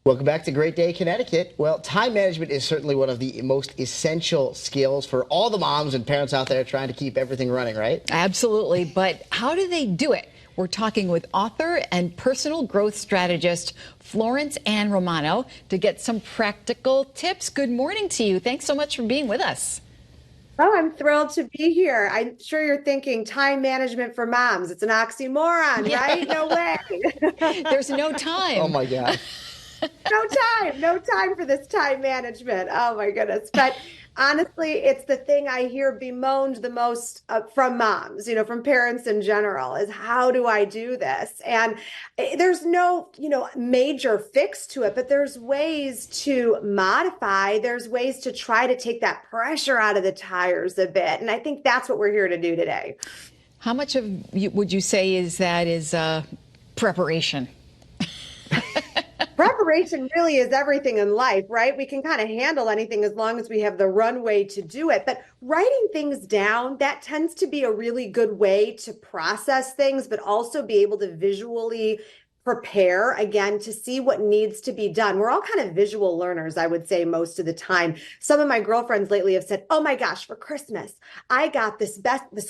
Welcome back to Great Day, Connecticut. Well, time management is certainly one of the most essential skills for all the moms and parents out there trying to keep everything running, right? Absolutely. But how do they do it? We're talking with author and personal growth strategist Florence Ann Romano to get some practical tips. Good morning to you. Thanks so much for being with us. Oh, I'm thrilled to be here. I'm sure you're thinking time management for moms. It's an oxymoron, right? No way. There's no time. Oh, my God. No time for this time management. Oh my goodness. But honestly, it's the thing I hear bemoaned the most from moms, from parents in general, is how do I do this? And there's no, major fix to it, but there's ways to modify. There's ways to try to take that pressure out of the tires a bit. And I think that's what we're here to do today. How much of would you say is preparation? Preparation really is everything in life, right? We can kind of handle anything as long as we have the runway to do it. But writing things down, that tends to be a really good way to process things, but also be able to visually prepare again to see what needs to be done. We're all kind of visual learners, I would say, most of the time. Some of my girlfriends lately have said, oh my gosh, for Christmas, I got this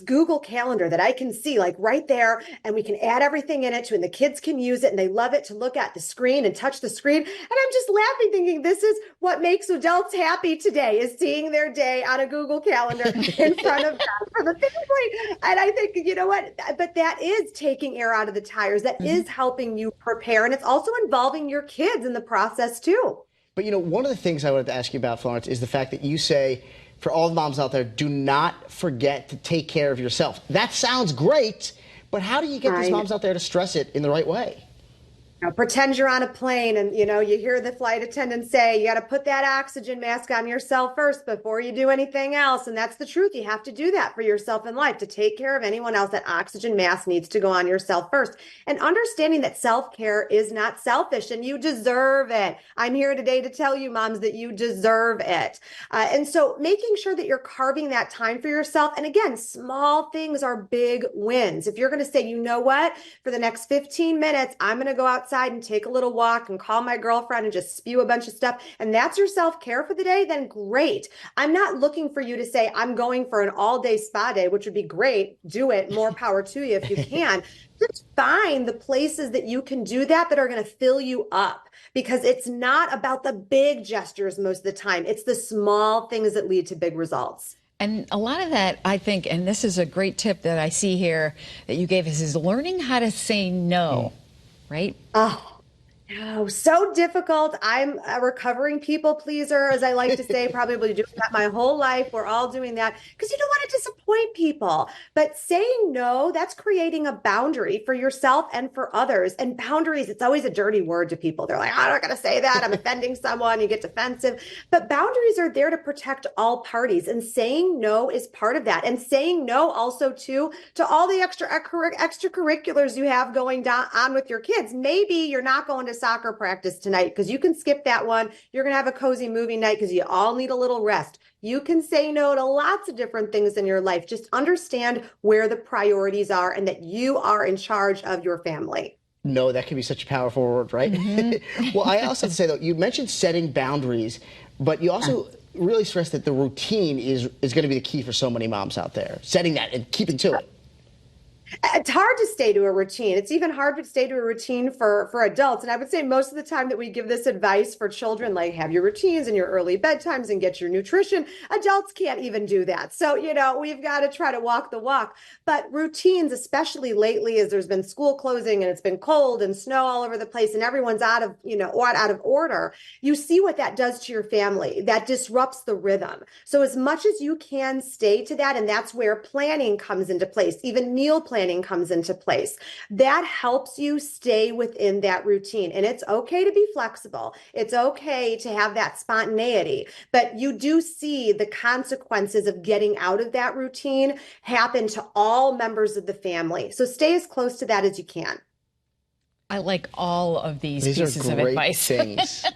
Google Calendar that I can see like right there, and we can add everything in it and the kids can use it and they love it to look at the screen and touch the screen. And I'm just laughing thinking this is what makes adults happy today, is seeing their day on a Google Calendar in front of them for the family. And I think, you know what, but that is taking air out of the tires. That is helping you prepare, and it's also involving your kids in the process too. But one of the things I wanted to ask you about, Florence, is the fact that you say, for all the moms out there, do not forget to take care of yourself. That sounds great, but how do you get these moms out there to stress it in the right way? Pretend you're on a plane and, you hear the flight attendant say, you got to put that oxygen mask on yourself first before you do anything else. And that's the truth. You have to do that for yourself in life. To take care of anyone else, that oxygen mask needs to go on yourself first. And understanding that self-care is not selfish and you deserve it. I'm here today to tell you, moms, that you deserve it. And so making sure that you're carving that time for yourself. And again, small things are big wins. If you're going to say, you know what, for the next 15 minutes, I'm going to go outside and take a little walk and call my girlfriend and just spew a bunch of stuff, and that's your self-care for the day, then great. I'm not looking for you to say, I'm going for an all-day spa day, which would be great. Do it. More power to you if you can. Just find the places that you can do that are going to fill you up, because it's not about the big gestures most of the time. It's the small things that lead to big results. And a lot of that, I think, and this is a great tip that I see here that you gave us, is learning how to say no. Right? Oh, no, so difficult. I'm a recovering people pleaser, as I like to say, probably doing that my whole life. We're all doing that because you don't want to disappoint people. But saying no, that's creating a boundary for yourself and for others. And boundaries, it's always a dirty word to people. They're like, I'm not going to say that. I'm offending someone. You get defensive. But boundaries are there to protect all parties. And saying no is part of that. And saying no also, too, to all the extracurriculars you have going on with your kids. Maybe you're not going to soccer practice tonight because you can skip that one. You're going to have a cozy movie night because you all need a little rest. You can say no to lots of different things in your life. Just understand where the priorities are and that you are in charge of your family. No, that can be such a powerful word, right? Well, I also have to say, though, you mentioned setting boundaries, but you also really stressed that the routine is going to be the key for so many moms out there. Setting that and keeping to it. It's hard to stay to a routine. It's even hard to stay to a routine for adults. And I would say most of the time that we give this advice for children, like have your routines and your early bedtimes and get your nutrition, adults can't even do that. So, we've got to try to walk the walk. But routines, especially lately, as there's been school closing and it's been cold and snow all over the place and everyone's out of order, you see what that does to your family. That disrupts the rhythm. So as much as you can stay to that, and that's where planning comes into place, even meal planning comes into place. That helps you stay within that routine. And it's okay to be flexible. It's okay to have that spontaneity, but you do see the consequences of getting out of that routine happen to all members of the family. So stay as close to that as you can. I like all of these pieces are of great advice. Things.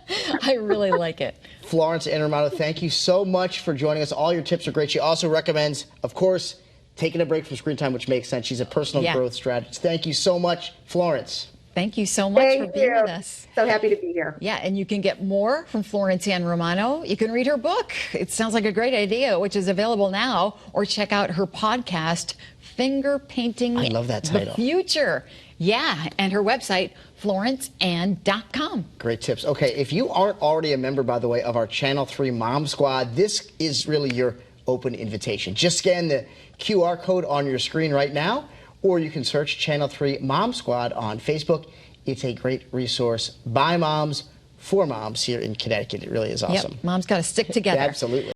I really like it. Florence Ann Romano, thank you so much for joining us. All your tips are great. She also recommends, of course, taking a break from screen time, which makes sense. She's a personal growth strategist. Thank you so much, Florence. Thank you so much for being with us. So happy to be here. Yeah, and you can get more from Florence Ann Romano. You can read her book. It sounds like a great idea, which is available now, or check out her podcast, Finger Painting I love that title. the Future. Yeah, and her website, florenceann.com. Great tips. Okay, if you aren't already a member, by the way, of our Channel 3 Mom Squad, this is really your open invitation. Just scan the QR code on your screen right now, or you can search Channel 3 Mom Squad on Facebook. It's a great resource by moms, for moms here in Connecticut. It really is awesome. Yep, moms got to stick together. Absolutely.